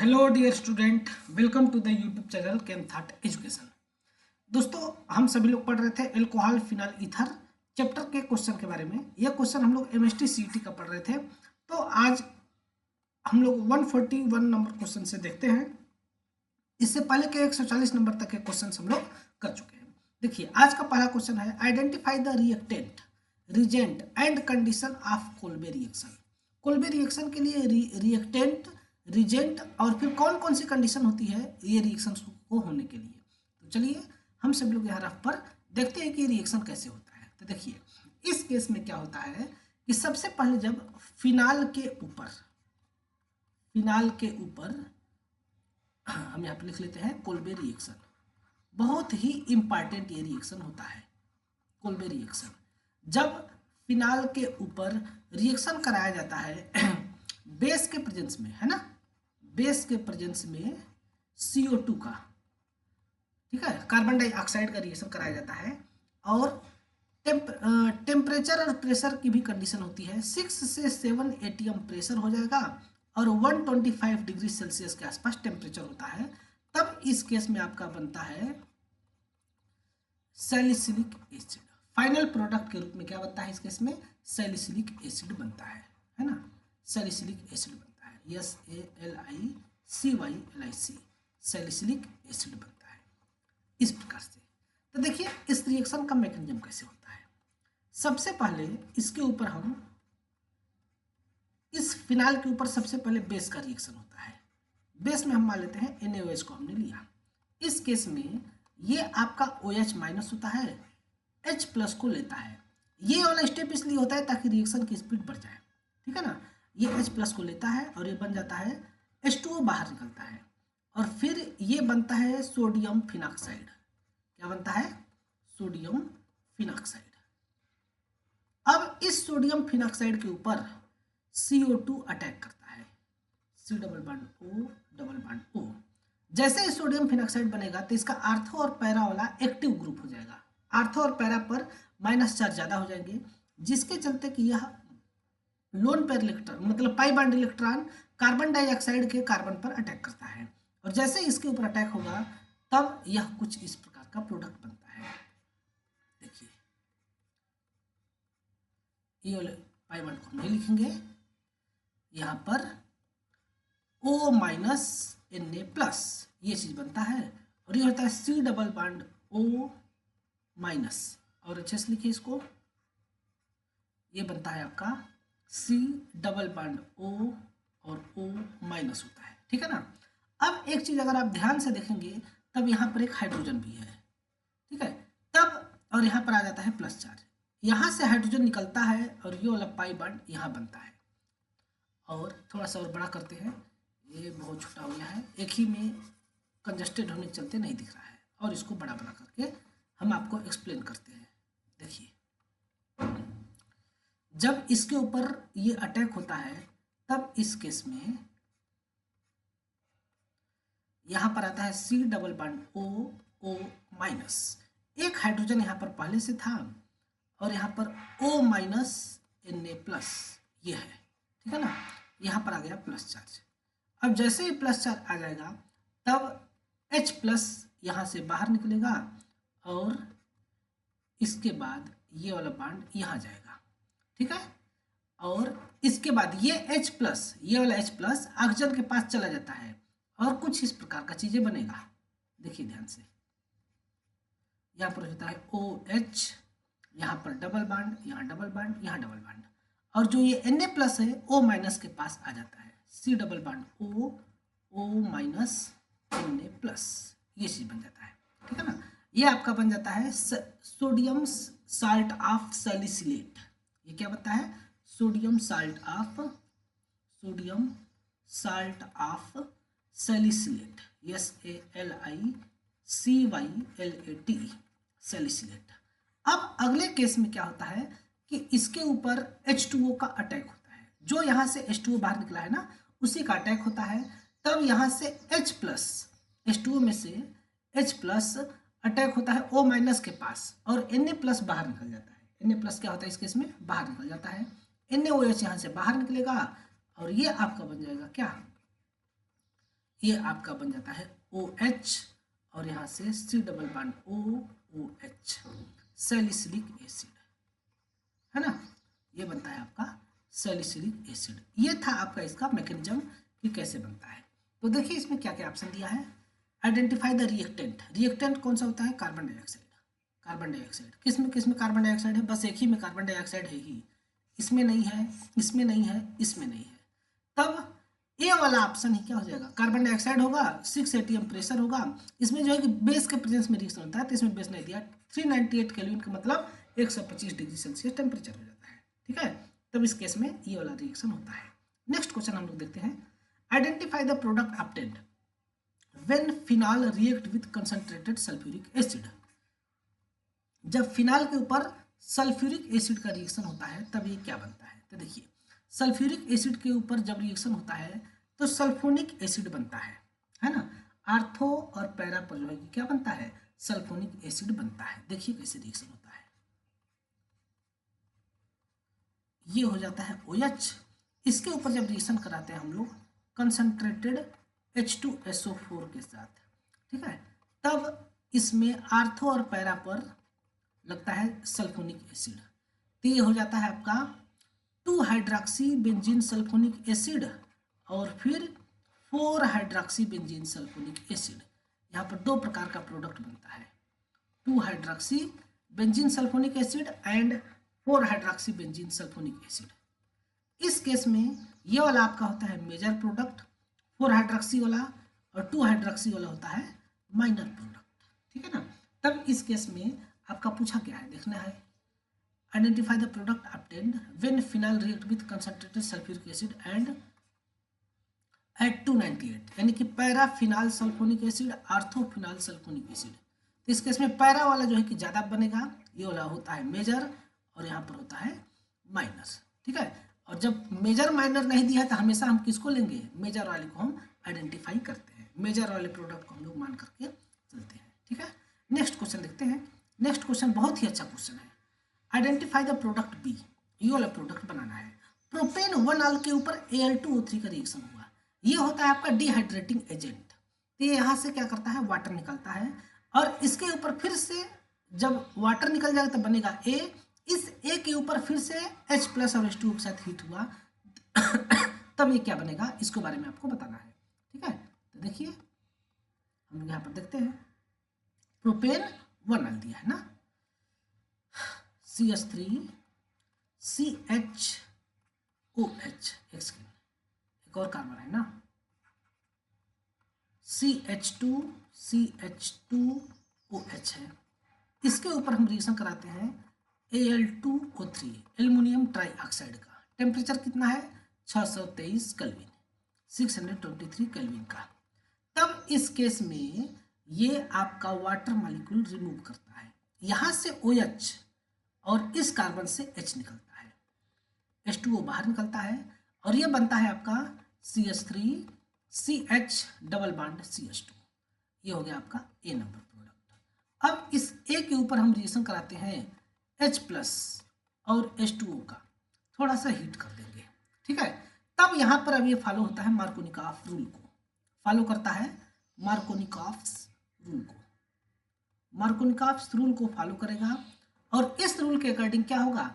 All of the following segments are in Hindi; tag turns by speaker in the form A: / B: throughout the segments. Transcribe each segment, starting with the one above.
A: Hello dear student, welcome to the YouTube channel Chem Thought Education. दोस्तों, हम सभी लोग पढ़ रहे थे एल्कोहल फिनल ईथर चैप्टर के क्वेश्चन के बारे में। यह क्वेश्चन हम लोग एमएसटी सीईटी का पढ़ रहे थे। तो आज हम लोग 141 नंबर क्वेश्चन से देखते हैं। इससे पहले के 140 नंबर तक के क्वेश्चन हम लोग कर चुके हैं। देखिए, आज का पहला क्वेश्चन है identify the reactant, reagent and condition of Kolbe reaction. Kolbe reaction के लिए रिएक्टेंट, रिजेंट और फिर कौन कौन सी कंडीशन होती है ये रिएक्शन को होने के लिए। तो चलिए हम सब लोग यहाँ रफ पर देखते हैं कि रिएक्शन कैसे होता है। तो देखिए, इस केस में क्या होता है कि सबसे पहले जब फिनाल के ऊपर हम यहाँ पर लिख लेते हैं कोल्बे रिएक्शन। बहुत ही इंपॉर्टेंट ये रिएक्शन होता है कोल्बे रिएक्शन। जब फिनाल के ऊपर रिएक्शन कराया जाता है बेस के प्रेजेंस में, है ना, बेस के प्रेजेंस में CO2 का, ठीक है, कार्बन डाइऑक्साइड का रिएक्शन कराया जाता है और टेम्परेचर और प्रेशर की भी कंडीशन होती है। 6 से 7 ATM प्रेशर हो जाएगा और 125 डिग्री सेल्सियस के आसपास टेम्परेचर होता है। तब इस केस में आपका बनता है सैलिसिलिक एसिड। फाइनल प्रोडक्ट के रूप में क्या बनता है इस केस में? सैलिसिलिक एसिड बनता है ना, सैलिसिलिक एसिड बनता है, SALICYLIC, सैलिसिलिक एसिड बनता है इस प्रकार से। तो देखिए इस रिएक्शन का मैकेनिज्म कैसे होता है। सबसे पहले इसके ऊपर हम इस फिनाल के ऊपर सबसे पहले बेस का रिएक्शन होता है। बेस में हम मान लेते हैं NaOH को हमने लिया। इस केस में ये आपका OH माइनस होता है, H प्लस को लेता है। ये वाला स्टेप इसलिए होता है ताकि रिएक्शन की स्पीड बढ़ जाए, ठीक है ना। ये H प्लस को लेता है और ये बन जाता है H2O, बाहर निकलता है और फिर ये बनता है सोडियम फिनॉक्साइड। क्या बनता है? Sodium phenoxide. अब इस सोडियम फिनॉक्साइड के ऊपर CO2 अटैक करता है, C double bond O double bond O। जैसे ही सोडियम फिनॉक्साइड बनेगा तो इसका आर्थो और पैरा वाला एक्टिव ग्रुप हो जाएगा। आर्थो और पैरा पर माइनस चार्ज ज़्यादा हो जाएंगे, जिसके चलते कि यह लोन पेयर इलेक्ट्रॉन मतलब pi bond electron carbon dioxide के कार्बन पर अटैक करता है और जैसे इसके ऊपर अटैक होगा तब यह कुछ इस प्रकार का प्रोडक्ट बनता है। देखिए, ये वाले पाई बॉन्ड को नहीं लिखेंगे, यहाँ पर O माइनस Na प्लस ये चीज बनता है और ये होता है C double bond O minus, और अच्छे से लिखिए इसको, ये बनता है आपका C डबल बॉन्ड O और O माइनस होता है, ठीक है ना। अब एक चीज अगर आप ध्यान से देखेंगे तब यहाँ पर एक हाइड्रोजन भी है, ठीक है, तब और यहाँ पर आ जाता है प्लस चार्ज, यहाँ से हाइड्रोजन निकलता है और ये वाला पाई बॉन्ड यहाँ बनता है। और थोड़ा सा और बड़ा करते हैं, ये बहुत छोटा हो गया है, एक ही में कंजस्टेड होने के चलते नहीं दिख रहा है, और इसको बड़ा बड़ा करके हम आपको एक्सप्लेन करते हैं। देखिए, जब इसके ऊपर ये अटैक होता है तब इस केस में यहाँ पर आता है C double bond O minus. एक हाइड्रोजन यहाँ पर पहले से था और यहाँ पर O माइनस Na प्लस ये है, ठीक है ना। यहाँ पर आ गया प्लस चार्ज। अब जैसे ही प्लस चार्ज आ जाएगा तब H प्लस यहाँ से बाहर निकलेगा और इसके बाद ये वाला बॉन्ड यहाँ जाएगा, ठीक है। और इसके बाद ये H प्लस, ये वाला H प्लस ऑक्सीजन के पास चला जाता है और कुछ इस प्रकार का चीजें बनेगा। देखिए ध्यान से, यहाँ पर होता है OH, यहाँ पर डबल बॉन्ड, यहाँ डबल बॉन्ड, यहाँ डबल बॉन्ड, और जो ये Na प्लस है O माइनस के पास आ जाता है, C double bond O minus Na plus, ये चीज बन जाता है, ठीक है ना। ये आपका बन जाता है सोडियम साल्ट ऑफ सैलिसिलेट। ये क्या बनता है? Sodium salt of salicylate, SALICYLAT, salicylate. अब अगले केस में क्या होता है कि इसके ऊपर H2O का अटैक होता है, जो यहाँ से H2O बाहर निकला है ना, उसी का अटैक होता है। तब यहाँ से H प्लस, H2O में से H प्लस अटैक होता है O माइनस के पास और Na प्लस बाहर निकल जाता है। Na प्लस क्या होता है इस केस में? बाहर निकल जाता है। NaOH यहाँ से बाहर निकलेगा और ये आपका बन जाएगा क्या? ये आपका बन जाता है OH और यहाँ से C double bond OOH, salicylic acid, है ना। ये बनता है आपका सैलिसिलिक एसिड। ये था आपका इसका मैकेनिज्म कि कैसे बनता है। तो देखिए इसमें क्या क्या ऑप्शन दिया है। Identify the reactant. रिएक्टेंट कौन सा होता है? Carbon dioxide. कार्बन डाइऑक्साइड किस में कार्बन डाइऑक्साइड है? बस एक ही में कार्बन डाइऑक्साइड है ही, इसमें नहीं है, इसमें नहीं है, इसमें नहीं है। तब ए वाला ऑप्शन ही क्या हो जाएगा? कार्बन डाइऑक्साइड होगा, 6 atm प्रेशर होगा, इसमें जो है कि बेस के प्रेजेंस में रिएक्शन होता है, तो इसमें बेस नहीं दिया। 398 केल्विन का मतलब 125 डिग्री सेल्सियस टेम्परेचर हो जाता है, ठीक है। तब इस केस में ये वाला रिएक्शन होता है। नेक्स्ट क्वेश्चन हम लोग देखते हैं। Identify the product obtained when phenol react with concentrated sulphuric acid. जब फिनॉल के ऊपर सल्फ्यूरिक एसिड का रिएक्शन होता है तब ये क्या बनता है? तो देखिए सल्फ्यूरिक एसिड के ऊपर जब रिएक्शन होता है तो सल्फोनिक एसिड बनता है ना। आर्थो और पैरा पर जो है कि क्या बनता है? सल्फोनिक एसिड बनता है। देखिए कैसे रिएक्शन होता है। ये हो जाता है OH। इसके ऊपर जब रिएक्शन कराते हैं हम लोग कंसंट्रेटेड H2SO4 के साथ, ठीक है, तब इसमें आर्थो और पैरा पर लगता है सल्फोनिक एसिड। तो ये हो जाता है आपका 2 हाइड्रॉक्सी बेंजीन सल्फोनिक एसिड और फिर 4 हाइड्रॉक्सी बेंजीन सल्फोनिक एसिड। यहाँ पर 2 प्रकार का प्रोडक्ट बनता है, 2 hydroxy benzene sulphonic acid and 4 hydroxy benzene sulphonic acid. इस केस में ये वाला आपका होता है मेजर प्रोडक्ट 4 हाइड्रॉक्सी वाला, और 2 हाइड्रॉक्सी वाला होता है माइनर प्रोडक्ट, ठीक है ना। तब इस केस में आपका पूछा क्या है देखना है। Identify the product obtained when phenol react with concentrated sulphuric acid and at 298, यानी कि para phenol sulphonic acid, ortho phenol sulphonic acid. तो इस केस में पैरा वाला जो है कि ज़्यादा बनेगा, ये वाला होता है मेजर और यहाँ पर होता है माइनर, ठीक है। और जब मेजर माइनर नहीं दिया है तो हमेशा हम किसको लेंगे? मेजर वाले को हम आइडेंटिफाई करते हैं, मेजर वाले प्रोडक्ट को हम लोग मान करके चलते हैं, ठीक है। नेक्स्ट क्वेश्चन देखते हैं। नेक्स्ट क्वेश्चन बहुत ही अच्छा क्वेश्चन है। Identify the product B. ये वाला प्रोडक्ट बनाना है। प्रोपेन 1 के ऊपर Al2O3 का रिएक्शन हुआ, ये होता है आपका डिहाइड्रेटिंग एजेंट। तो ये यहाँ से क्या करता है? वाटर निकलता है, और इसके ऊपर फिर से जब वाटर निकल जाएगा तब बनेगा A। इस A के ऊपर फिर से H+ और H2O के साथ हीट हुआ तब ये क्या बनेगा? इसके बारे में आपको बताना है, ठीक है। तो देखिए हम लोग यहाँ पर देखते हैं। प्रोपेन 1 दिया है ना, CH3 CHOH, एक और कार्बन है ना, CH2 CH2OH है। इसके ऊपर हम रिएक्शन कराते हैं Al2O3, एल्युमिनियम ट्राइऑक्साइड का। टेम्परेचर कितना है? 623 केल्विन, 623 केल्विन का। तब इस केस में ये आपका वाटर मॉलिक्यूल रिमूव करता है, यहाँ से OH और इस कार्बन से H निकलता है, H2O बाहर निकलता है, और ये बनता है आपका CH3 CH double bond CH2। ये हो गया आपका A नंबर प्रोडक्ट। अब इस A के ऊपर हम रिएक्शन कराते हैं H+ और H2O का, थोड़ा सा हीट कर देंगे, ठीक है। तब यहाँ पर अब ये फॉलो होता है मार्कोनिकॉफ रूल को, फॉलो करता है मार्कोनिकॉफ रूल को। मार्कोनिकॉफ रूल को फॉलो करेगा, और इस रूल के अकॉर्डिंग क्या होगा?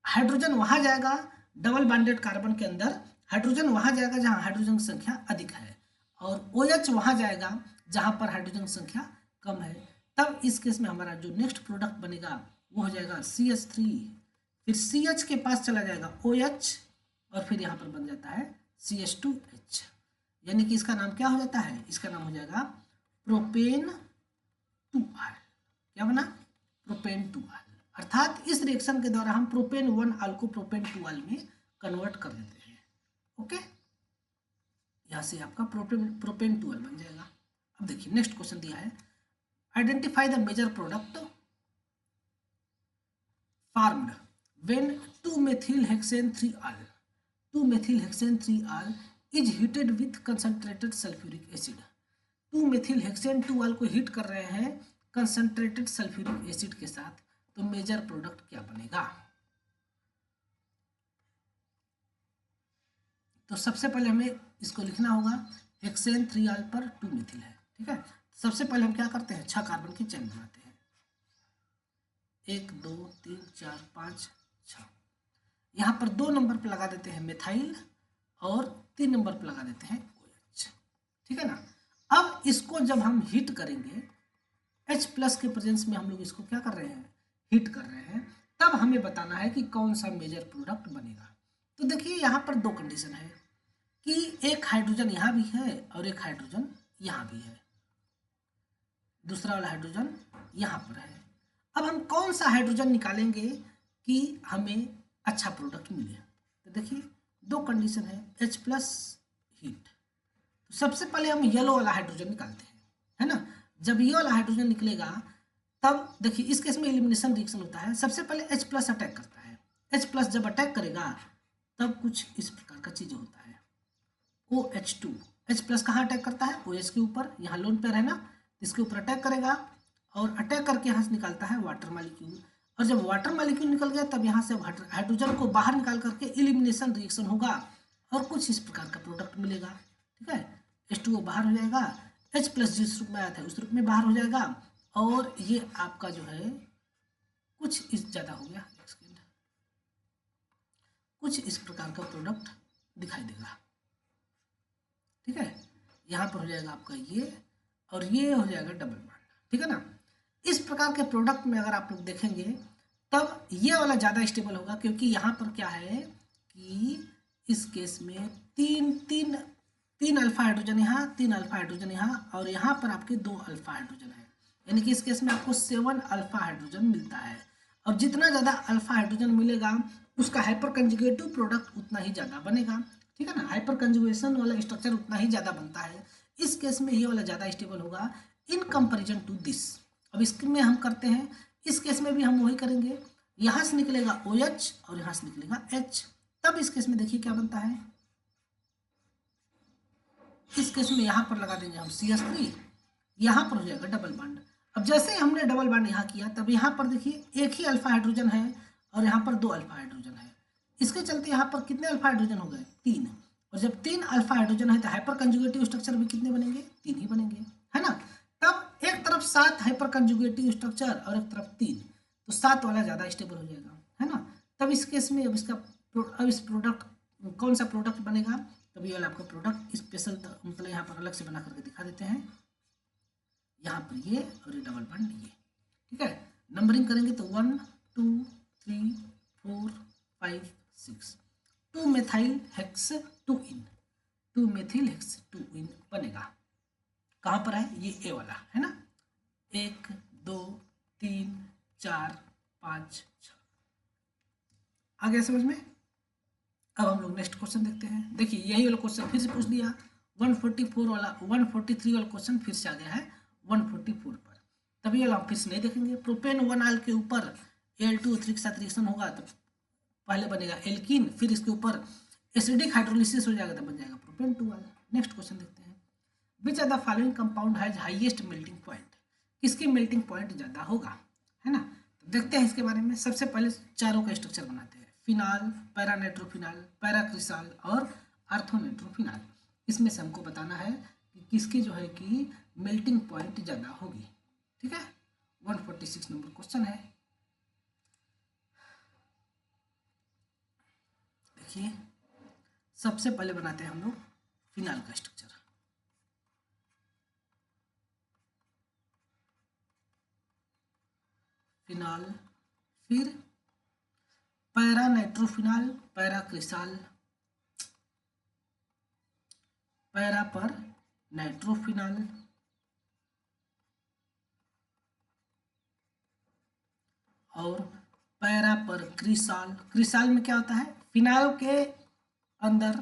A: हाइड्रोजन वहां जाएगा डबल बॉन्डेड कार्बन के अंदर, हाइड्रोजन वहां जाएगा जहां हाइड्रोजन की संख्या अधिक है, और OH वहां जाएगा जहां पर हाइड्रोजन की संख्या कम है। तब इस केस में हमारा जो नेक्स्ट प्रोडक्ट बनेगा वो हो जाएगा CH3, फिर CH के पास चला जाएगा OH, और फिर यहाँ पर बन जाता है CH2H, यानी कि इसका नाम क्या हो जाता है? इसका नाम हो जाएगा प्रोपेन 2R। क्या बना? Propane 2R। अर्थात इस रिएक्शन के द्वारा हम प्रोपेन 1 को प्रोपेन 2 में कन्वर्ट कर देते हैं, ओके। यहाँ से आपका प्रोपेन 2 बन जाएगा। अब देखिए नेक्स्ट क्वेश्चन दिया है। Identify the major product formed when 2-methylhexane 3 is heated with concentrated sulphuric acid. 2-methylhexane को हीट कर रहे हैं कंसंट्रेटेड सल्फ्यूरिक एसिड के साथ, तो मेजर प्रोडक्ट क्या बनेगा? तो सबसे पहले हमें इसको लिखना होगा। हेक्सेन 3 अल्फर 2 मिथिल है। ठीक है, सबसे पहले हम क्या करते हैं, 6 कार्बन की चेन बनाते हैं, 1 2 3 4 5 6। यहाँ पर 2 नंबर पर लगा देते हैं मिथाइल और 3 नंबर पर लगा देते हैं OH। ठीक है ना। अब इसको जब हम हीट करेंगे, H प्लस के प्रेजेंस में हम लोग इसको क्या कर रहे हैं, हीट कर रहे हैं, तब हमें बताना है कि कौन सा मेजर प्रोडक्ट बनेगा। तो देखिए यहाँ पर 2 कंडीशन है कि एक हाइड्रोजन यहाँ भी है और एक हाइड्रोजन यहाँ भी है, दूसरा वाला हाइड्रोजन यहाँ पर है। अब हम कौन सा हाइड्रोजन निकालेंगे कि हमें अच्छा प्रोडक्ट मिले। तो देखिए 2 कंडीशन है, H प्लस हीट। तो सबसे पहले हम येलो वाला हाइड्रोजन निकालते हैं, है ना। जब ये वाला हाइड्रोजन निकलेगा तब देखिए इस केस में एलिमिनेशन रिएक्शन होता है। सबसे पहले H प्लस अटैक करता है, H प्लस जब अटैक करेगा तब कुछ इस प्रकार का चीज़ होता है, OH2। H प्लस कहाँ अटैक करता है, OH के ऊपर, यहाँ लोन पेयर है ना, इसके ऊपर अटैक करेगा और अटैक करके यहाँ से निकालता है वाटर मॉलिक्यूल। और जब वाटर मॉलिक्यूल निकल गया तब यहाँ से हाइड्रोजन को बाहर निकाल करके एलिमिनेशन रिएक्शन होगा और कुछ इस प्रकार का प्रोडक्ट मिलेगा। ठीक है, H2O बाहर हो जाएगा, H प्लस जिस रूप में आया था उस रूप में बाहर हो जाएगा और ये आपका जो है कुछ इस ज़्यादा हो गया, एक सेकेंड, कुछ इस प्रकार का प्रोडक्ट दिखाई देगा। ठीक है, यहाँ पर हो जाएगा आपका ये और ये हो जाएगा डबल बॉन्ड। ठीक है ना। इस प्रकार के प्रोडक्ट में अगर आप लोग देखेंगे तब ये वाला ज़्यादा स्टेबल होगा, क्योंकि यहाँ पर क्या है कि इस केस में तीन अल्फा हाइड्रोजन यहाँ, 3 अल्फा हाइड्रोजन यहाँ और यहाँ पर आपके 2 अल्फा हाइड्रोजन है, यानी कि इस केस में आपको 7 अल्फा हाइड्रोजन मिलता है। और जितना ज़्यादा अल्फा हाइड्रोजन मिलेगा उसका हाइपर कंजुगेटिव प्रोडक्ट उतना ही ज़्यादा बनेगा। ठीक है ना, हाइपर कंजुगेशन वाला स्ट्रक्चर उतना ही ज़्यादा बनता है। इस केस में ये वाला ज़्यादा स्टेबल होगा इन कंपेरिजन टू दिस। अब इसमें हम करते हैं, इस केस में भी हम वही करेंगे, यहाँ से निकलेगा OH और यहाँ से निकलेगा H। तब इस केस में देखिए क्या बनता है, इस केस में यहाँ पर लगा देंगे हम CH3, यहाँ पर हो जाएगा डबल बॉन्ड। अब जैसे ही हमने डबल बॉन्ड यहाँ किया तब यहाँ पर देखिए एक ही अल्फा हाइड्रोजन है और यहाँ पर 2 अल्फा हाइड्रोजन है। इसके चलते यहाँ पर कितने अल्फा हाइड्रोजन हो गए, 3। और जब 3 अल्फा हाइड्रोजन है तो हाइपर कंजुगेटिव स्ट्रक्चर भी कितने बनेंगे, 3 ही बनेंगे, है ना। तब एक तरफ 7 हाइपर कंजुगेटिव स्ट्रक्चर और एक तरफ 3, तो 7 वाला ज़्यादा स्टेबल हो जाएगा, है ना। तब इस केस में अब इस प्रोडक्ट कौन सा प्रोडक्ट बनेगा, तभी वाला आपका प्रोडक्ट स्पेशल मतलब यहाँ पर अलग से बना करके दिखा देते हैं, यहाँ पर ये और ये डबल बॉन्ड ये। ठीक है, नंबरिंग करेंगे तो 1 2 3 4 5 6, 2 मेथाइल हेक्स 2 इन, 2 मेथिल हेक्स 2 इन बनेगा। कहाँ पर है, ये ए वाला है ना, 1 2 3 4 5 6। आ गया समझ में। अब हम लोग नेक्स्ट क्वेश्चन देखते हैं। देखिए यही वाला क्वेश्चन फिर से पूछ दिया, 143 वाला क्वेश्चन फिर से आ गया है 144 पर। तभी वाला हम फिर से नहीं देखेंगे। प्रोपेन 1 आल के ऊपर Al2O3 के साथ रिएक्शन होगा तो पहले बनेगा एल्कीन, फिर इसके ऊपर एसिडिक हाइड्रोलिसिस हो जाएगा तो बन जाएगा प्रोपेन 2 आल। नेक्स्ट क्वेश्चन देखते हैं, which are the following compound has highest melting point, किसकी मेल्टिंग पॉइंट ज़्यादा होगा, है ना। तो देखते हैं इसके बारे में। सबसे पहले चारों का स्ट्रक्चर बनाते हैं, फिनाल, पैरानाइट्रोफिनाल, पैराक्रिसाल और आर्थोनाइट्रोफिनाल। इसमें से हमको बताना है कि किसकी जो है कि मेल्टिंग पॉइंट ज़्यादा होगी। ठीक है, 146 नंबर क्वेश्चन है। देखिए सबसे पहले बनाते हैं हम लोग फिनाल का स्ट्रक्चर। फिनाल, फिर पैरानाइट्रोफिनाल, पैराक्रिसाल, पैरा पर नाइट्रोफिनाल और पैरा पर क्रिसाल। क्रिसाल में क्या होता है, फिनाल के अंदर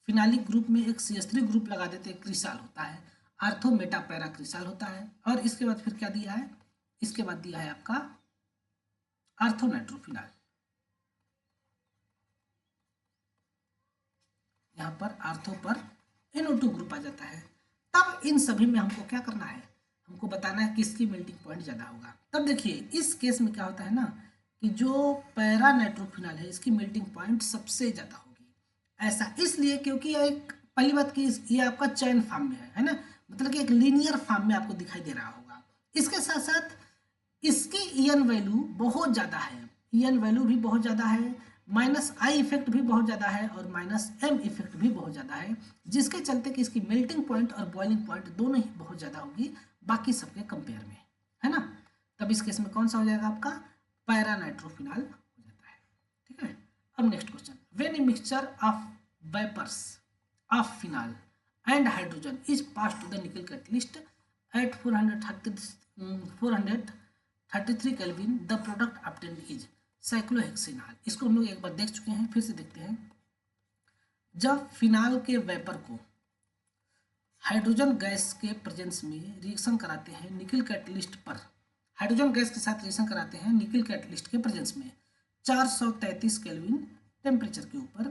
A: फिनालिक ग्रुप में एक CH3 ग्रुप लगा देते हैं, क्रिसाल होता है। आर्थो मेटा पैरा क्रिसाल होता है। और इसके बाद फिर क्या दिया है, इसके बाद दिया है आपका आर्थोनाइट्रोफिनाल। यहाँ पर आर्थो पर NO2 ग्रुप आ जाता है। तब इन सभी में हमको क्या करना है, हमको बताना है किसकी मेल्टिंग पॉइंट ज़्यादा होगा। तब देखिए इस केस में क्या होता है ना कि जो पैरा नाइट्रोफिनाल है इसकी मेल्टिंग पॉइंट सबसे ज़्यादा होगी। ऐसा इसलिए क्योंकि यह एक पहली बात कि ये आपका चैन फॉर्म में है ना, मतलब कि एक लीनियर फॉर्म में आपको दिखाई दे रहा होगा। इसके साथ साथ इसकी ईएन वैल्यू बहुत ज़्यादा है, ईएन वैल्यू भी बहुत ज़्यादा है, माइनस आई इफेक्ट भी बहुत ज़्यादा है और माइनस एम इफेक्ट भी बहुत ज़्यादा है, जिसके चलते कि इसकी मेल्टिंग पॉइंट और बॉइलिंग पॉइंट दोनों ही बहुत ज़्यादा होगी बाकी सबके कंपेयर में, है ना। तब इस केस में कौन सा हो जाएगा आपका पैरा नाइट्रोफिनॉल हो जाता है। ठीक है, अब next question, when a mixture of vapours of phenol and hydrogen is pass to the nickel catalyst at 433 kelvin the product obtained is cyclohexanol. इसको हम लोग एक बार देख चुके हैं, फिर से देखते हैं। जब फिनाल के वेपर को हाइड्रोजन गैस के प्रेजेंस में रिएक्शन कराते हैं निकल कैटलिस्ट पर, हाइड्रोजन गैस के साथ रिएक्शन कराते हैं निकल कैटलिस्ट के प्रेजेंस में 433 केल्विन टेम्परेचर के ऊपर,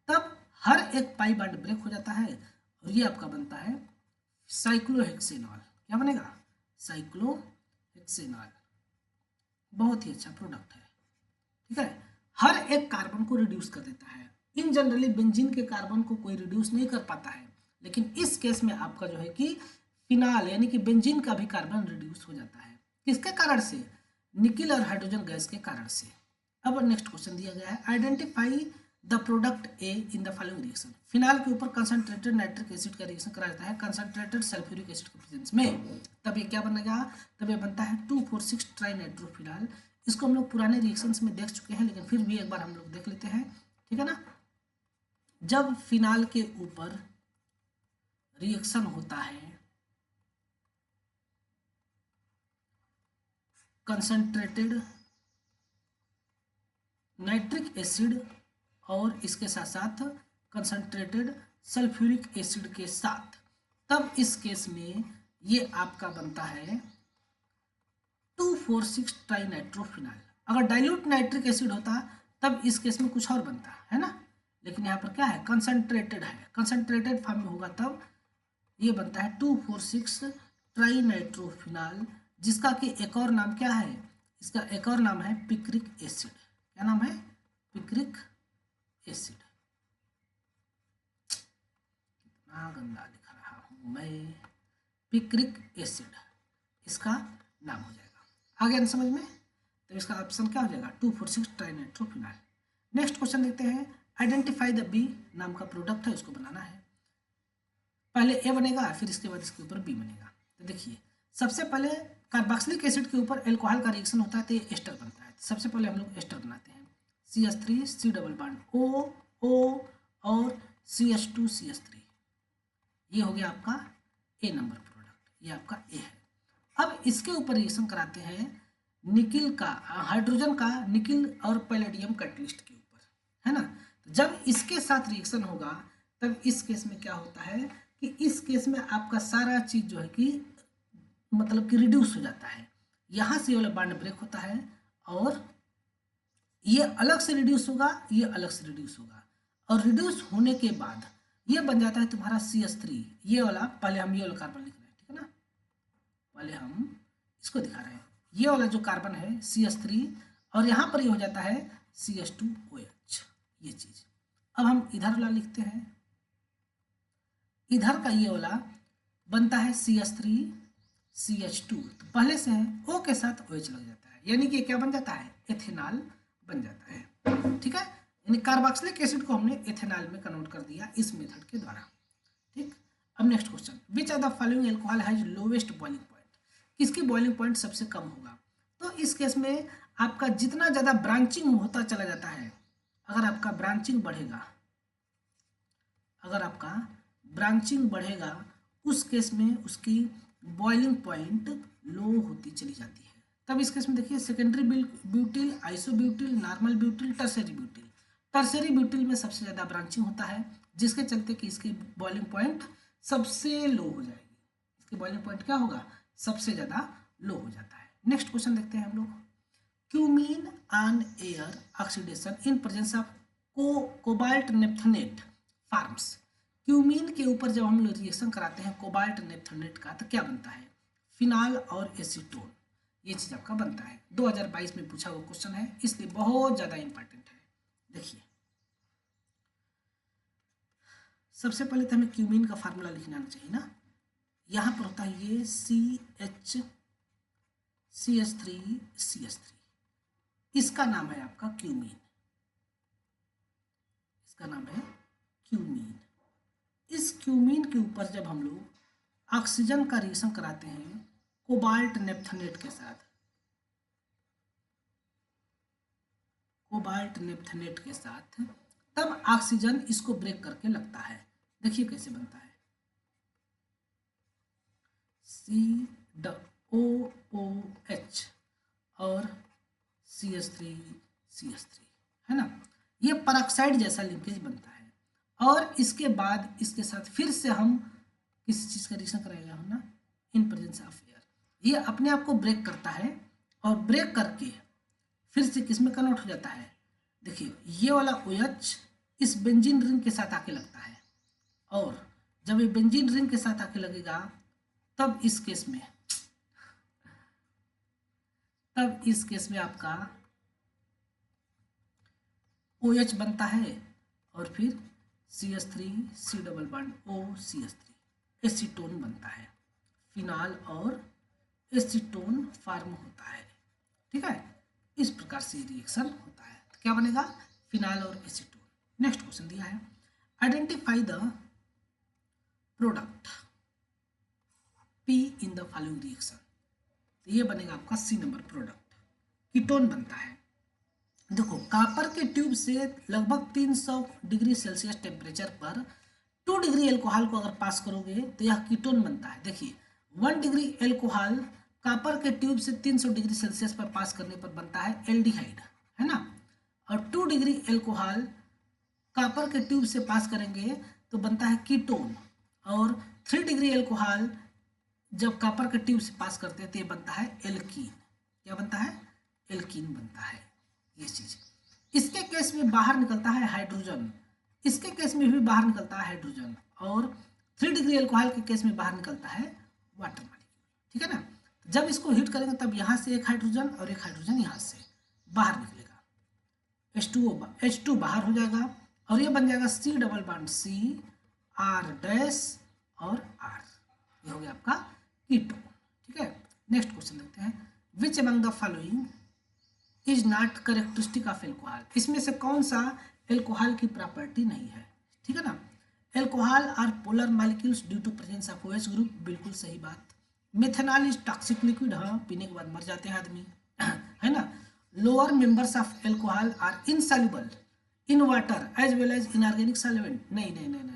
A: तब हर एक पाई बॉन्ड ब्रेक हो जाता है और ये आपका बनता है साइक्लोहेक्सेनॉल। क्या बनेगा? साइक्लोहेक्सेनॉल। बहुत ही अच्छा प्रोडक्ट है। ठीक है, हर एक कार्बन को रिड्यूस कर देता है। इन जनरली बेंजीन के कार्बन को कोई रिड्यूस नहीं कर पाता है, लेकिन इस केस में आपका जो है कि फिनाल यानी कि बेंजीन का भी कार्बन रिड्यूस हो जाता है। किसके कारण से? निकिल और हाइड्रोजन गैस के कारण से। अब नेक्स्ट क्वेश्चन दिया गया है, identify the product A in the following reaction. Phenol के ऊपर कंसंट्रेटेड नाइट्रिक एसिड का रिएक्शन करा जाता है कंसंट्रेटेड सल्फ्यूरिक एसिड के प्रेजेंस में, तब ये क्या बनेगा? तब ये बनता है 2,4,6 ट्राई नाइट्रोफिनाल। इसको हम लोग पुराने रिएक्शंस में देख चुके हैं, लेकिन फिर भी एक बार हम लोग देख लेते हैं। ठीक है ना, जब फिनाल के ऊपर रिएक्शन होता है कंसंट्रेटेड नाइट्रिक एसिड और इसके साथ साथ कंसंट्रेटेड सल्फ्यूरिक एसिड के साथ, तब इस केस में ये आपका बनता है 2,4,6 ट्राई नाइट्रोफिनाल। अगर डाइल्यूट नाइट्रिक एसिड होता तब इस केस में कुछ और बनता है ना, लेकिन यहाँ पर क्या है? कंसंट्रेटेड है, कंसंट्रेटेड फॉर्म में होगा तब ये बनता है 2,4,6 ट्राई नाइट्रोफिनाल, जिसका कि एक और नाम क्या है? इसका एक और नाम है पिक्रिक एसिड। क्या नाम है? Picric acid. कितना गंदा लिख रहा हूँ मैं, पिक्रिक एसिड इसका नाम हो जाएगा। आ गया समझ में? तो इसका ऑप्शन क्या हो जाएगा? 2,4,6 ट्राइनाइट्रोफिनाल। नेक्स्ट क्वेश्चन देखते हैं, आइडेंटिफाई द बी नाम का प्रोडक्ट है, उसको बनाना है। पहले ए बनेगा, फिर इसके बाद इसके ऊपर बी बनेगा। तो देखिए, सबसे पहले कार्बोक्सिलिक एसिड के ऊपर एल्कोहल का रिएक्शन होता है तो ये एस्टर बनता है। सबसे पहले हम लोग एस्टर बनाते हैं, CH3 C double bond O और CH2 CH3, ये हो गया आपका ए नंबर प्रोडक्ट, ये आपका ए है। अब इसके ऊपर रिएक्शन कराते हैं निकिल का, हाइड्रोजन का निकिल और पैलेडियम कैटलिस्ट के ऊपर, है ना। तो जब इसके साथ रिएक्शन होगा तब इस केस में क्या होता है कि इस केस में आपका सारा चीज जो है कि मतलब कि रिड्यूस हो जाता है। यहाँ से वाला बॉन्ड ब्रेक होता है और ये अलग से रिड्यूस होगा, ये अलग से रिड्यूस होगा, और रिड्यूस होने के बाद ये बन जाता है तुम्हारा CH3। ये वाला पहले हम ये वाला कार्बन लिख रहे हैं, ठीक है ना, पहले हम इसको दिखा रहे हैं। ये वाला जो कार्बन है CH3 और यहाँ पर ये हो जाता है CH2OH, ये चीज। अब हम इधर वाला लिखते हैं, इधर का ये वाला बनता है CH3 CH2, तो पहले से है O के साथ OH लग जाता है, यानी कि क्या बन जाता है? एथेनॉल बन जाता है। ठीक है, यानी कार्बोक्सिलिक एसिड को हमने एथेनॉल में कन्वर्ट कर दिया इस मेथड के द्वारा। ठीक, अब next question, which are the following alcohol has lowest boiling point. किसकी बॉइलिंग पॉइंट सबसे कम होगा? तो इस केस में आपका जितना ज़्यादा ब्रांचिंग होता चला जाता है, अगर आपका ब्रांचिंग बढ़ेगा, अगर आपका ब्रांचिंग बढ़ेगा, उस केस में उसकी बॉइलिंग पॉइंट लो होती चली जाती है। तब इस केस में देखिए, secondary butyl, isobutyl, normal butyl, tertiary butyl. Tertiary butyl में सबसे ज़्यादा ब्रांचिंग होता है, जिसके चलते कि इसकी बॉइलिंग पॉइंट सबसे लो हो जाएगी। इसकी बॉइलिंग पॉइंट क्या होगा? सबसे ज़्यादा लो हो जाता है। नेक्स्ट क्वेश्चन देखते हैं हम लोग, cumene on air oxidation in presence of cobalt naphthenate forms. Cumene के ऊपर जब हम लोग रिएक्शन कराते हैं कोबाल्ट नेप्थनेट का, तो क्या बनता है? फिनाल और एसीटोन, ये चीज आपका बनता है। 2022 में पूछा हुआ क्वेश्चन है, इसलिए बहुत ज्यादा इंपॉर्टेंट है। देखिए, सबसे पहले तो हमें क्यूमीन का फार्मूला लिखना आना चाहिए ना। यहाँ पर होता है ये CH3 इसका नाम है आपका क्यूमीन, इसका नाम है क्यूमीन। इस क्यूमीन के ऊपर जब हम लोग ऑक्सीजन का रिएक्शन कराते हैं कोबाल्ट नेप्थनेट के साथ, कोबाल्ट नेप्थनेट के साथ, तब ऑक्सीजन इसको ब्रेक करके लगता है। देखिए कैसे बनता है, COOH और CH3 है ना, ये परऑक्साइड जैसा लिंकेज बनता है। और इसके बाद इसके साथ फिर से हम किसी चीज़ का रिएक्शन कराएगा हम ना, इन प्रेजेंस ऑफ एयर, ये अपने आप को ब्रेक करता है और ब्रेक करके फिर से किस में कन्वर्ट हो जाता है। देखिए ये वाला OH इस बेंजीन रिंग के साथ आके लगता है, और जब ये बेंजीन रिंग के साथ आके लगेगा तब इस केस में आपका OH बनता है और फिर CH3 double bond OCH3 acetone बनता है, फिनाल और एसीटोन फॉर्म होता है। ठीक है, इस प्रकार से रिएक्शन होता है। तो क्या बनेगा, फिनाल और एसीटोन। नेक्स्ट क्वेश्चन दिया है, identify the product P in the following reaction. तो ये बनेगा आपका C नंबर, प्रोडक्ट कीटोन बनता है। देखो कॉपर के ट्यूब से लगभग 300 डिग्री सेल्सियस टेम्परेचर पर 2 डिग्री एल्कोहल को अगर पास करोगे तो यह कीटोन बनता है। देखिए 1 डिग्री एल्कोहल कॉपर के ट्यूब से 300 डिग्री सेल्सियस पर पास करने पर बनता है एल्डिहाइड, है ना। और 2 डिग्री एल्कोहल कॉपर के ट्यूब से पास करेंगे तो बनता है कीटोन। और 3 डिग्री एल्कोहल जब कॉपर के ट्यूब से पास करते हैं तो ये बनता है एल्कीन। क्या बनता है, एल्कीन बनता है ये चीज। इसके केस में बाहर निकलता है हाइड्रोजन, इसके केस में भी बाहर निकलता है हाइड्रोजन, और 3 डिग्री एल्कोहल के केस में बाहर निकलता है वाटर मॉलिक्यूल। ठीक है ना, जब इसको हीट करेंगे तब यहाँ से एक हाइड्रोजन और एक हाइड्रोजन यहाँ से बाहर निकलेगा, H2 बाहर हो जाएगा और ये बन जाएगा C double bond C R dash और R, ये हो गया आपका कीटोन। ठीक है, नेक्स्ट क्वेश्चन देखते हैं, which among the following is not characteristic of alcohol. इसमें से कौन सा एल्कोहल की प्रॉपर्टी नहीं है। ठीक है ना, alcohol are polar molecules due to presence of OH group, बिल्कुल सही बात। मेथनॉल इज टॉक्सिक लिक्विड, हाँ पीने के बाद मर जाते हैं आदमी, है ना। Lower members of alcohol are insoluble in water as well as inorganic solvent, नहीं।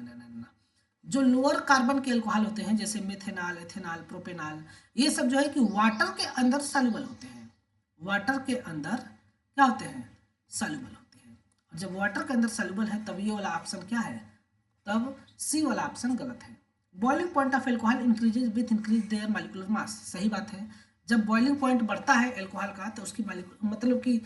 A: जो लोअर कार्बन के एल्कोहल होते हैं जैसे मेथेनॉल, एथेनॉल, प्रोपेनॉल, ये सब जो है कि वाटर के अंदर सॉल्युबल होते हैं, वाटर के अंदर क्या होते हैं, सॉल्युबल होते हैं। और जब वाटर के अंदर सॉल्युबल है तब ये वाला ऑप्शन क्या है, तब C वाला ऑप्शन गलत है। Boiling point of alcohol increases with increase their molecular मास, सही बात है। जब बॉइलिंग पॉइंट बढ़ता है एल्कोहल का तो उसकी मतलब कि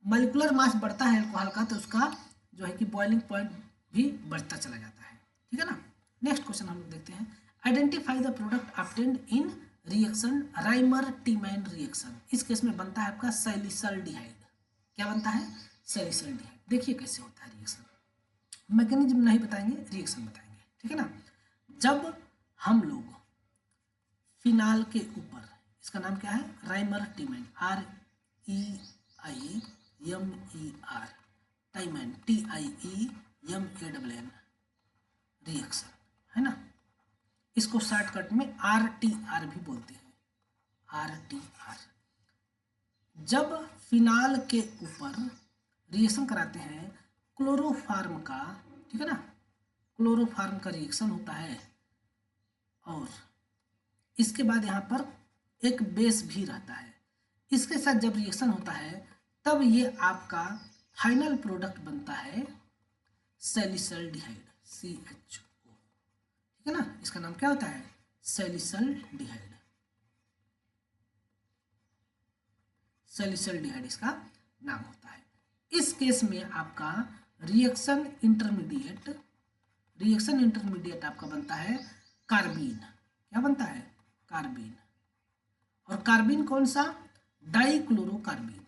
A: मॉलिक्यूलर मास बढ़ता है एल्कोहल का तो उसका जो है कि बॉइलिंग पॉइंट भी बढ़ता चला जाता है। ठीक है ना, नेक्स्ट क्वेश्चन हम लोग देखते हैं, identify the product obtained in reaction Reimer Tiemann reaction. इस केस में बनता है आपका सैलिसल्डिहाइड। क्या बनता है, सैलिसल्डिहाइड। देखिए कैसे होता है रिएक्शन, मैकेनिज्म नहीं बताएंगे, रिएक्शन बताएंगे। ठीक है ना, जब हम लोग फिनाल के ऊपर, इसका नाम क्या है, राइमर टीमैन, REIMER, टाइमैन TIEMAN रिएक्शन, है ना। इसको शॉर्टकट में RTR भी बोलते हैं, RTR। जब फिनाल के ऊपर रिएक्शन कराते हैं क्लोरोफार्म का, ठीक है ना, क्लोरोफार्म का रिएक्शन होता है और इसके बाद यहाँ पर एक बेस भी रहता है, इसके साथ जब रिएक्शन होता है तब ये आपका फाइनल प्रोडक्ट बनता है सैलिसल्डिहाइड, CHO। ठीक है ना, इसका नाम क्या होता है, सैलिसल्डिहाइड, सैलिसल्डिहाइड इसका नाम होता है। इस केस में आपका रिएक्शन इंटरमीडिएट आपका बनता है कार्बीन। क्या बनता है, कार्बीन। और कार्बीन कौन सा, डाइक्लोरोकार्बीन।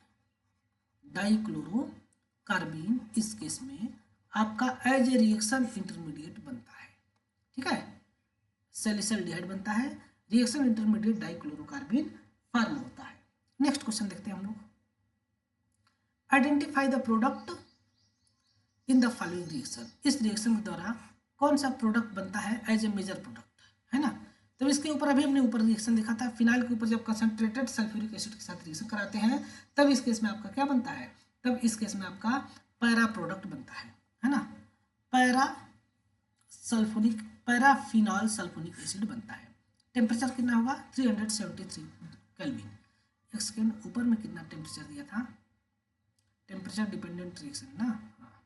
A: इस केस में आपका एज ए रिएक्शन इंटरमीडिएट बनता है। ठीक है, सैलिसल्डिहाइड बनता है, रिएक्शन इंटरमीडिएट डाइक्लोरोकार्बन फॉर्म होता है। नेक्स्ट क्वेश्चन देखते हैं हम लोग। Identify the product in the following reaction. इस रिएक्शन के द्वारा कौन सा प्रोडक्ट बनता है एज ए मेजर प्रोडक्ट, है ना। तो इसके ऊपर अभी हमने ऊपर रिएक्शन देखा था, फिनाइल के ऊपर जब कंसंट्रेटेड सल्फ्यूरिक एसिड के साथ रिएक्शन कराते हैं तब इस केस में आपका क्या बनता है, तब इस केस में आपका पैरा प्रोडक्ट बनता है ना। पैराफिनॉल सल्फोनिक एसिड बनता है। टेम्परेचर कितना होगा 373 केल्विन। एक सेकेंड, ऊपर में कितना टेम्परेचर दिया था, टेम्परेचर डिपेंडेंट रिएक्शन ना, हाँ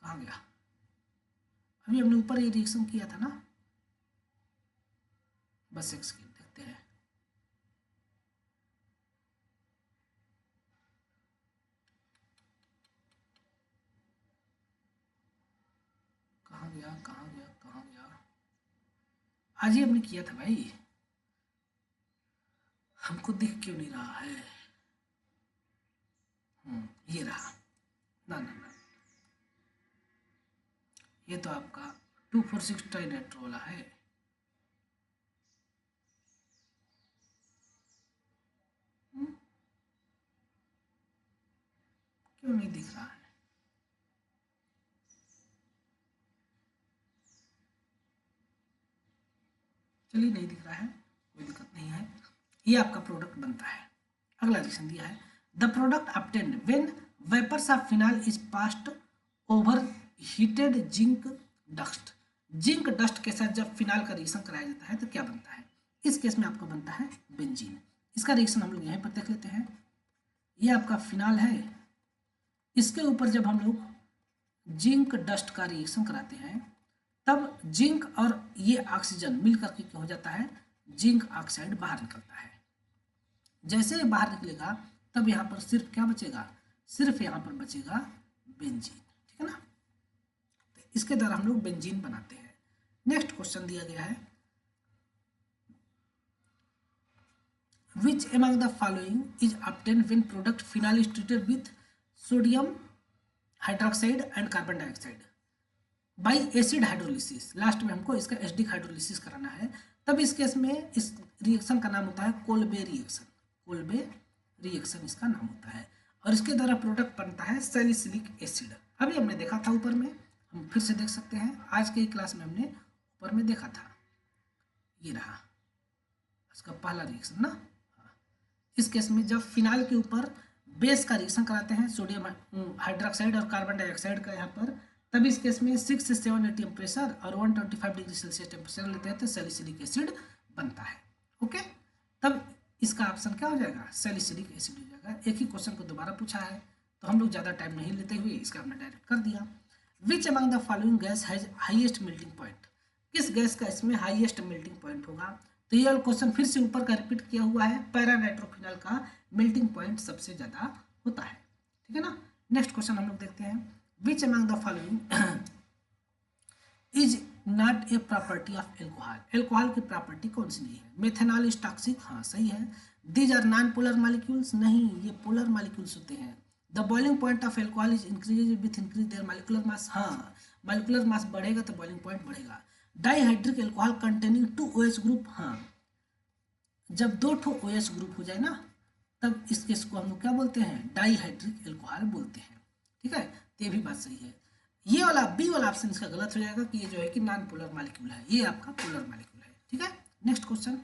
A: कहाँ गया, अभी हमने ऊपर ये रिएक्शन किया था ना, बस एक सेकेंड देखते हैं। कहाँ गया, आज ही हमने किया था भाई, हमको दिख क्यों नहीं रहा है। ये रहा ना, ये तो आपका 2,4,6 ट्राइनाइट्रोल है। क्यों नहीं दिख रहा है, चलिए नहीं दिख रहा है, कोई दिक्कत नहीं है। ये आपका प्रोडक्ट बनता है। अगला रिएक्शन दिया है, the product obtained when vapours of phenyl is passed over heated zinc dust. Zinc dust के साथ जब फिनाइल का रिएक्शन कराया जाता है तो क्या बनता है, इस केस में आपका बनता है बेंजीन। इसका रिएक्शन हम लोग यहीं पर देख लेते हैं। ये आपका फिनाइल है, इसके ऊपर जब हम लोग जिंक डस्ट का रिएक्शन कराते हैं तब जिंक और ये ऑक्सीजन मिलकर के क्या हो जाता है, जिंक ऑक्साइड बाहर निकलता है। जैसे ये बाहर निकलेगा तब यहाँ पर सिर्फ क्या बचेगा, सिर्फ यहाँ पर बचेगा बेंजीन। ठीक है ना, तो इसके द्वारा हम लोग बेंजीन बनाते हैं। नेक्स्ट क्वेश्चन दिया गया है, which among the following is obtained when product phenyl is treated with sodium hydroxide and carbon dioxide by acid hydrolysis. Last में हमको इसका एसिडिक हाइड्रोलिसिस कराना है, तब इस केस में इस रिएक्शन का नाम होता है कोल्बे रिएक्शन। कोल्बे रिएक्शन इसका नाम होता है, और इसके द्वारा प्रोडक्ट बनता है सैलिसिलिक एसिड। अभी हमने देखा था ऊपर में, हम फिर से देख सकते हैं, आज के क्लास में हमने ऊपर में देखा था, ये रहा इसका पहला रिएक्शन ना। इस केस में जब फिनाइल के ऊपर बेस का रिएक्शन कराते हैं सोडियम हाइड्रोक्साइड और कार्बन डाइऑक्साइड का यहाँ पर, तब इस केस में 6 से 7 एटीएम प्रेशर और 125 डिग्री सेल्सियस टेम्परेचर लेते हैं तो सैलिसिलिक एसिड बनता है। ओके, तब इसका ऑप्शन क्या हो जाएगा, सैलिसिलिक एसिड हो जाएगा। एक ही क्वेश्चन को दोबारा पूछा है तो हम लोग ज़्यादा टाइम नहीं लेते हुए इसका हमने डायरेक्ट कर दिया। Which among the following gas has highest melting point. किस गैस का इसमें हाईएस्ट मेल्टिंग पॉइंट होगा, तो ये क्वेश्चन फिर से ऊपर का रिपीट किया हुआ है, पैरा नाइट्रोफिनॉल का मेल्टिंग पॉइंट सबसे ज़्यादा होता है। ठीक है ना, नेक्स्ट क्वेश्चन हम लोग देखते हैं, which among the following is not a property of alcohol. Alcohol की प्रॉपर्टी कौन सी नहीं है, मेथेनॉल इज टॉक्सिक, हाँ सही है। These are non polar molecules, नहीं ये पोलर मॉलिक्यूल्स होते हैं। The boiling point of alcohol is increase with increase their molecular mass, हाँ मॉलिक्यूलर मास बढ़ेगा तो बॉइलिंग पॉइंट बढ़ेगा। Dihydric alcohol containing 2 OH group, हाँ जब 2 OH ग्रुप हो जाए ना तब इस केस को हम लोग क्या बोलते हैं, डाइहाइड्रिक एल्कोहल बोलते हैं। ठीक है, तो ये भी बात सही है। ये वाला बी वाला ऑप्शन इसका गलत हो जाएगा कि ये जो है कि नॉन पोलर मॉलिक्यूल है, ये आपका पोलर मॉलिक्यूल है। ठीक है, next question,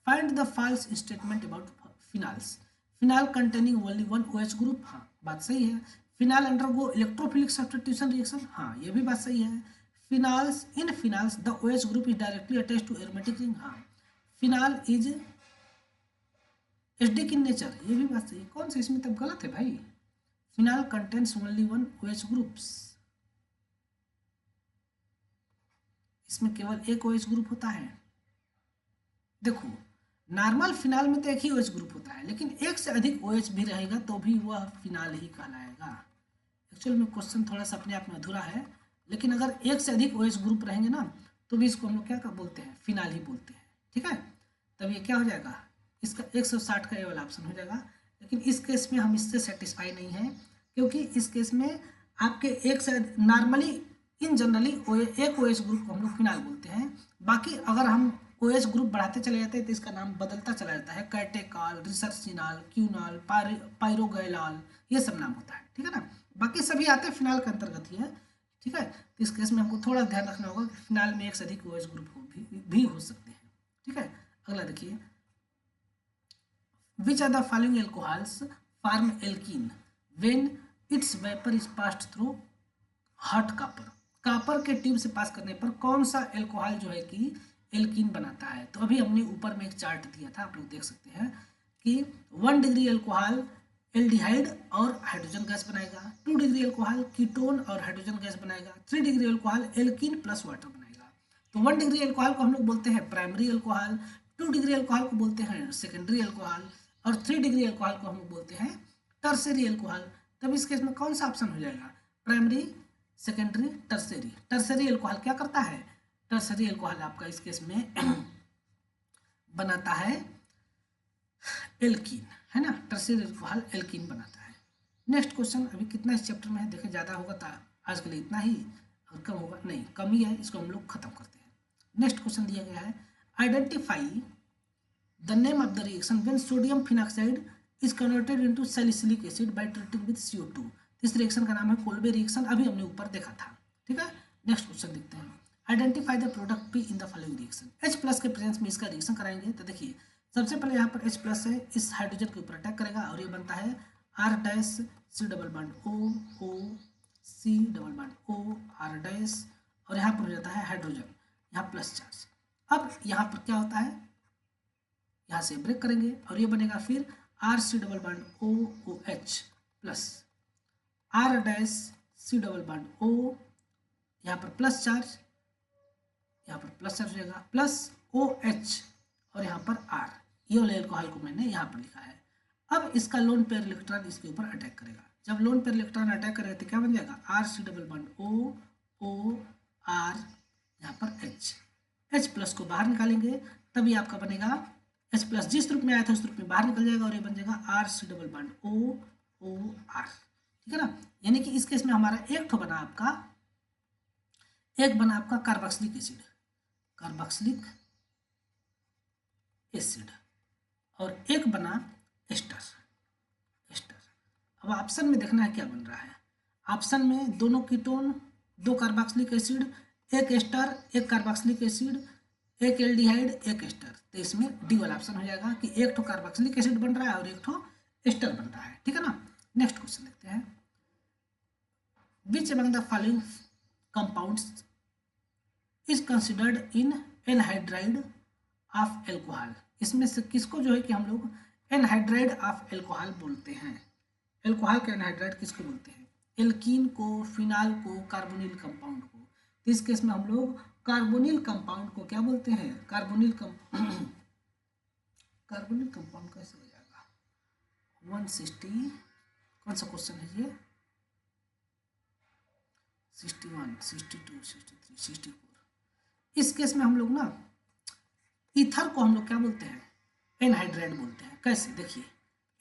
A: find the false statement about phenyls. Phenyl containing only 1 OH group, हाँ बात सही है। Phenyl undergo electrophilic substitution reaction, हाँ ये भी बात सही है। Phenyls in phenyls the OH group is directly attached to aromatic ring, हाँ phenyl is acidic in nature, ये भी बात सही है। कौन सा इसमें तब गलत है भाई, phenyl contains only 1 OH groups, इसमें केवल एक OH ग्रुप होता है। देखो नॉर्मल फिनाइल में तो एक ही OH ग्रुप होता है, लेकिन एक से अधिक OH भी रहेगा तो भी वह फिनाइल ही कहलाएगा। एक्चुअल में क्वेश्चन थोड़ा सा अपने आप में अधूरा है, लेकिन अगर एक से अधिक OH ग्रुप रहेंगे ना तो भी इसको हम लोग क्या बोलते हैं, फिनाइल ही बोलते हैं। ठीक है, तब ये क्या हो जाएगा, इसका 160 का ये वाला ऑप्शन हो जाएगा। लेकिन इस केस में हम इससे सेटिस्फाई नहीं हैं, क्योंकि इस केस में आपके एक से नॉर्मली इन जनरली एक OH ग्रुप को हम लोग फिनाल बोलते हैं। बाकी अगर हम OH ग्रुप बढ़ाते चले जाते हैं तो इसका नाम बदलता चला जाता है, कैटेकॉल, रिसर्सिनॉल, क्यूनॉल, पायरोगैलॉल, ये सब नाम होता है, ठीक है ना। बाकी सभी आते हैं फिनाल के अंतर्गत ही है, ठीक है। तो इस केस में हमको थोड़ा ध्यान रखना होगा कि फिनाल में एक से अधिक OH ग्रुप भी हो सकते हैं, ठीक है। अगला देखिए, which are the following alcohols form alkene when its vapor is passed through hot copper? Copper के ट्यूब से पास करने पर कौन सा एल्कोहल जो है कि एल्कीन बनाता है? तो अभी हमने ऊपर में एक चार्ट दिया था, आप लोग देख सकते हैं कि 1 डिग्री एल्कोहल एल्डिहाइड और हाइड्रोजन गैस बनाएगा, 2 डिग्री एल्कोहल कीटोन और हाइड्रोजन गैस बनाएगा, 3 degree alcohol alkene plus water बनाएगा। तो 1 डिग्री एल्कोहल को हम लोग बोलते हैं प्राइमरी एल्कोहल, 2 डिग्री एल्कोहल को बोलते हैं सेकेंडरी एल्कोहल और 3 डिग्री एल्कोहल को हम लोग बोलते हैं टर्सरी एल्कोहल। तब इस केस में कौन सा ऑप्शन हो जाएगा? Primary, secondary, tertiary. Tertiary alcohol क्या करता है? टर्सरी एल्कोहल आपका इस केस में बनाता है एल्कीन, है ना। टर्सरी एल्कोहल एल्कीन बनाता है। नेक्स्ट क्वेश्चन, अभी कितना इस चैप्टर में है देखें, ज़्यादा होगा तो आज के लिए इतना ही, और कम होगा नहीं, कम ही है, इसको हम लोग खत्म करते हैं। नेक्स्ट क्वेश्चन दिया गया है, identify the name of the reaction when sodium phenoxide is converted into salicylic acid by treating with CO2। इस रिएक्शन का नाम है कोल्बे रिएक्शन, अभी हमने ऊपर देखा था, ठीक है। नेक्स्ट क्वेश्चन देखते हैं, identify the product P in the following reaction. H+ के प्रेजेंस में इसका रिएक्शन कराएंगे। तो देखिए, सबसे पहले यहाँ पर H+ है, इस हाइड्रोजन के ऊपर अटैक करेगा और ये बनता है R-C double bond O C double bond O R-, और यहाँ पर हो जाता है हाइड्रोजन, यहाँ प्लस चार्ज। अब यहाँ पर क्या होता है, यहाँ से ब्रेक करेंगे और ये बनेगा फिर R-C double bond OOH plus R-C double bond O, यहाँ पर प्लस चार्ज, यहाँ पर प्लस चार्ज हो जाएगा, प्लस OH और यहाँ पर R। ये वाले एल्कोहल को मैंने यहाँ पर लिखा है। अब इसका लोन पेयर इलेक्ट्रॉन इसके ऊपर अटैक करेगा। जब लोन पेयर इलेक्ट्रॉन अटैक करेगा तो क्या बन जाएगा? R-C double bond O R, यहाँ पर H+ को बाहर निकालेंगे, तभी आपका बनेगा H+। जिस रूप में आया था उस रूप में बाहर निकल जाएगा और ये बन जाएगा R-C डबल बॉन्ड OR, ठीक है ना। यानी कि इस केस में हमारा एक तो बना आपका, एक बना आपका कार्बोक्सिलिक एसिड, कार्बोक्सिलिक एसिड, और एक बना एस्टर। अब ऑप्शन में देखना है क्या बन रहा है। ऑप्शन में दोनों कीटोन, 2 कार्बोक्सिलिक एसिड, एक एस्टर, एक कार्बोक्सिलिक एसिड, एक एल्डिहाइड, एक एस्टर। तो इसमें डी वाला ऑप्शन हो जाएगा कि एक तो कार्बोक्सिलिक एसिड बन रहा है और एक तो एस्टर बन रहा है, ठीक है ना। नेक्स्ट क्वेश्चन देखते हैं, which among the following compounds is considered in anhydride of alcohol. इसमें से किसको जो है कि हम लोग एनहाइड्राइड ऑफ एल्कोहल बोलते हैं? एल्कोहल का एनहाइड्राइड किसको बोलते हैं? एल्कीन को, फिनाल को, कार्बोनिल कंपाउंड को। तो इस केस में हम लोग कार्बोनिल कंपाउंड को क्या बोलते हैं? कार्बोनिल कंपाउंड कैसे हो जाएगा? 160, कौन सा क्वेश्चन है ये? 61, 62, 63, 64। इस केस में हम लोग ना ईथर को हम लोग क्या बोलते हैं? एनहाइड्राइड बोलते हैं। कैसे? देखिए,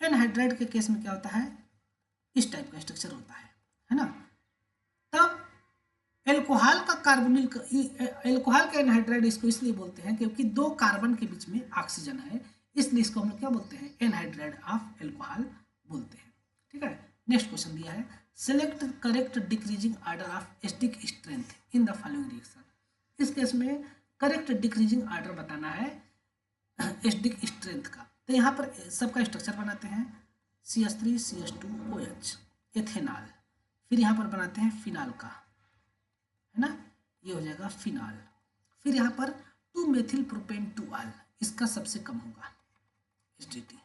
A: एनहाइड्राइड के केस में क्या होता है, इस टाइप का स्ट्रक्चर होता है ना। तब एल्कोहल का कार्बोनिल एल्कोहल का एनहाइड्राइड इसको इसलिए बोलते हैं क्योंकि 2 कार्बन के बीच में ऑक्सीजन है, इसलिए इसको हम लोग क्या बोलते हैं? एनहाइड्राइड ऑफ एल्कोहल बोलते हैं, ठीक है। नेक्स्ट क्वेश्चन दिया है, select correct decreasing order of acidic strength in the following reaction. इस केस में करेक्ट डिक्रीजिंग ऑर्डर बताना है एसिडिक स्ट्रेंथ का। तो यहाँ पर सबका स्ट्रक्चर बनाते हैं, CH3 CH2OH एथेनॉल, फिर यहाँ पर बनाते हैं फिनाल का, है ना, ये हो जाएगा फिनाल। फिर यहाँ पर 2 मेथिल प्रोपेन 2-ऑल, इसका सबसे कम होगा एसिडिटी,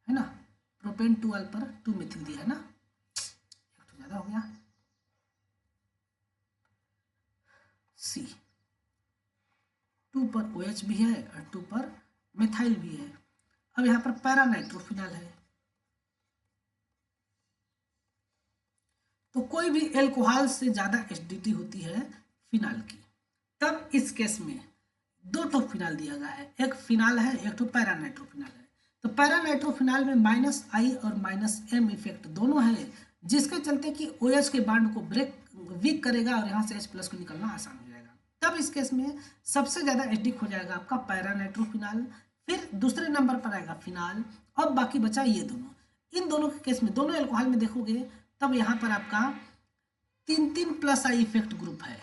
A: है ना। प्रोपेन 2-ऑल पर 2 मेथिल दिया है ना, एक तो ज़्यादा हो गया। C 2 पर OH भी है और 2 पर मेथाइल भी है। अब यहाँ पर पैरा नाइट्रोफिनॉल है। तो कोई भी एल्कोहल से ज़्यादा एसिडिटी होती है फिनाल की। तब इस केस में 2 तो फिनाल दिया गया है, एक फिनाल है, एक तो पैरा नाइट्रोफिनॉल है। तो पैरा नाइट्रोफिनॉल में -I और -M इफेक्ट दोनों है, जिसके चलते कि OH के बॉन्ड को ब्रेक वीक करेगा और यहाँ से H+ को निकलना आसान हो जाएगा। तब इस केस में सबसे ज़्यादा एसिडिक हो जाएगा आपका पैरा नाइट्रोफिनॉल, फिर दूसरे नंबर पर आएगा फिनाल, और बाकी बचा ये दोनों। इन दोनों के केस में दोनों एल्कोहल में देखोगे तब यहाँ पर आपका 3 प्लस आई इफेक्ट ग्रुप है,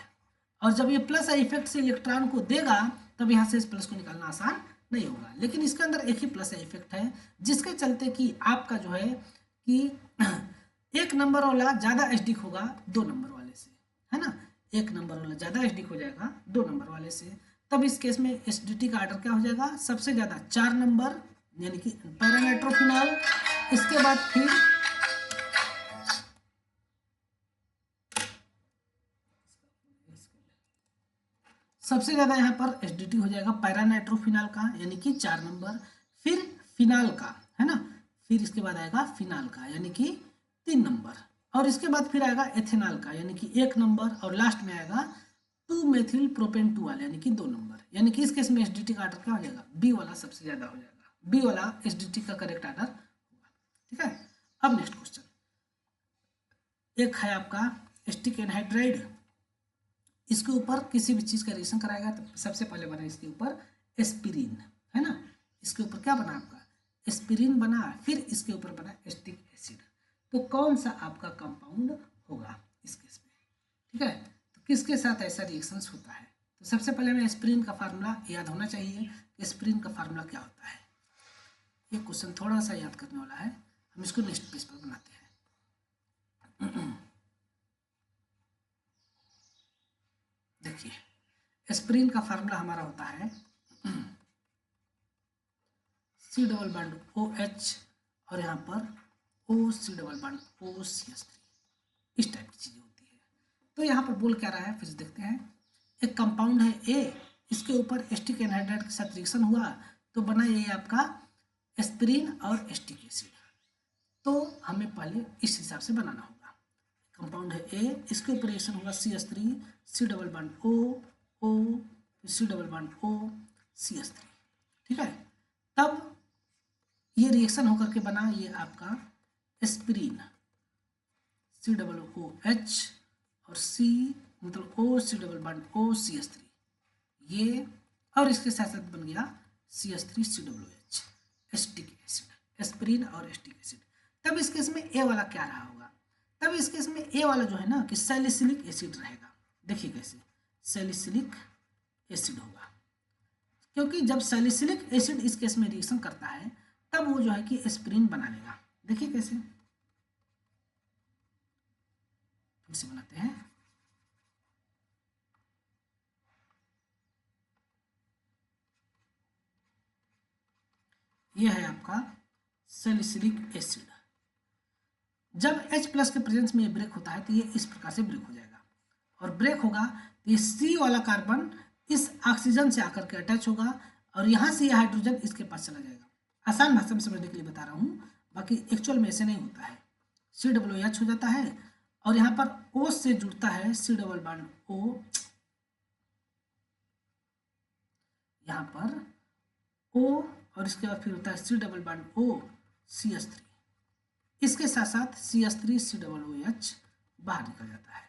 A: और जब ये प्लस आई इफेक्ट से इलेक्ट्रॉन को देगा तब यहाँ से H+ को निकालना आसान नहीं होगा। लेकिन इसके अंदर एक ही प्लस आई इफेक्ट है, जिसके चलते कि आपका जो है कि 1 नंबर वाला ज़्यादा एसिडिक होगा 2 नंबर वाले से, है ना। 1 नंबर वाला ज़्यादा एसिडिक हो जाएगा 2 नंबर वाले से। तब इस केस में एसिडिटी का ऑर्डर क्या हो जाएगा, सबसे ज़्यादा 4 नंबर यानी कि पैरा नाइट्रोफिनॉल, इसके बाद फिर सबसे ज़्यादा यहाँ पर एसिडिटी हो जाएगा पैरा नाइट्रोफिनॉल का यानी कि 4 नंबर, फिर फिनाल का, है ना, फिर इसके बाद आएगा फिनाल का यानी कि 3 नंबर, और इसके बाद फिर आएगा एथेनॉल का यानी कि 1 नंबर, और लास्ट में आएगा 2-मेथिल प्रोपेन 2 वाला यानी कि 2 नंबर। यानी कि इस केस में एसिडिटी का ऑर्डर क्या हो जाएगा, बी वाला सबसे ज़्यादा हो जाएगा, बी वाला एसिडिटी का करेक्ट ऑर्डर होगा। ठीक है, अब नेक्स्ट क्वेश्चन, एक है आपका एसिटिक एनहाइड्राइड, इसके ऊपर किसी भी चीज़ का रिएक्शन कराएगा तो सबसे पहले बना इसके ऊपर एस्पिरिन, है ना। इसके ऊपर क्या बना आपका एस्पिरिन बना, फिर इसके ऊपर बना एसिटिक एसिड। तो कौन सा आपका कंपाउंड होगा इस केस में, ठीक है। तो किसके साथ ऐसा रिएक्शंस होता है, तो सबसे पहले हमें एस्पिरिन का फार्मूला याद होना चाहिए कि एस्पिरिन का फार्मूला क्या होता है। ये क्वेश्चन थोड़ा सा याद करने वाला है, हम इसको नेक्स्ट पेज पर बनाते हैं। देखिए एस्पिरिन का फार्मूला हमारा होता है C डबल बॉन्ड OH और यहाँ पर OC डबल बॉन्ड OCH3, इस टाइप की चीज़ें होती है। तो यहाँ पर बोल क्या रहा है, फिर देखते हैं। एक कंपाउंड है A, इसके ऊपर एसिटिक एनहाइड्राइड के साथ रिएक्शन हुआ तो बना ये आपका एस्पिरिन और एसिटिक एसिड। तो हमें पहले इस हिसाब से बनाना होगा। कंपाउंड है A, इसके ऊपर रिएक्शन होगा CH3, C double bond O, C double bond O, CH3, ठीक है। तब ये रिएक्शन होकर के बना ये आपका एस्पिरिन, C डबल OH और C मतलब O, C double bond O, CH3 ये, और इसके साथ साथ बन गया CH3 COOH acetic acid, aspirin और एसिटिक एसिड। तब इस केस में ए वाला क्या रहा होगा, तब इस केस में ए वाला जो है ना कि सैलिसिलिक एसिड रहेगा। देखिए कैसे सैलिसिलिक एसिड होगा, क्योंकि जब सैलिसिलिक एसिड इस केस में रिएक्शन करता है तब वो जो है कि एस्पिरिन बना लेगा। देखिए कैसे, फिर से बनाते हैं। ये है आपका सैलिसिलिक एसिड। जब H+ के प्रेजेंस में ये ब्रेक होता है तो ये इस प्रकार से ब्रेक हो जाएगा, और ब्रेक होगा तो ये C वाला कार्बन इस ऑक्सीजन से आकर के अटैच होगा और यहाँ से ये हाइड्रोजन इसके पास चला जाएगा। आसान भाषा में समझने के लिए बता रहा हूँ, बाकी एक्चुअल में ऐसे नहीं होता है। COOH हो जाता है और यहाँ पर O से जुड़ता है C डबल बॉन्ड O, यहाँ पर O, और इसके बाद फिर होता है C double bond O CH3, इसके साथ साथ CH3 COOH बाहर निकल जाता है,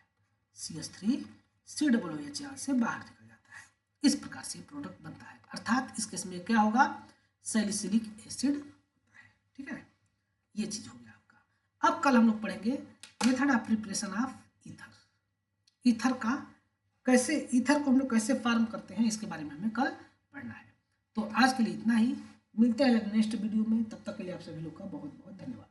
A: CH3 COOH यहाँ से बाहर निकल जाता है। इस प्रकार से प्रोडक्ट बनता है, अर्थात इस केस में क्या होगा सैलिसिलिक एसिड होता है। ठीक है, ये चीज हो गया आपका। अब कल हम लोग पढ़ेंगे method of preparation of ether. Ether का कैसे, ईथर को हम लोग कैसे फॉर्म करते हैं इसके बारे में हमें कल पढ़ना है। तो आज के लिए इतना ही, मिलते हैं नेक्स्ट वीडियो में, तब तक के लिए आप सभी लोग का बहुत बहुत धन्यवाद।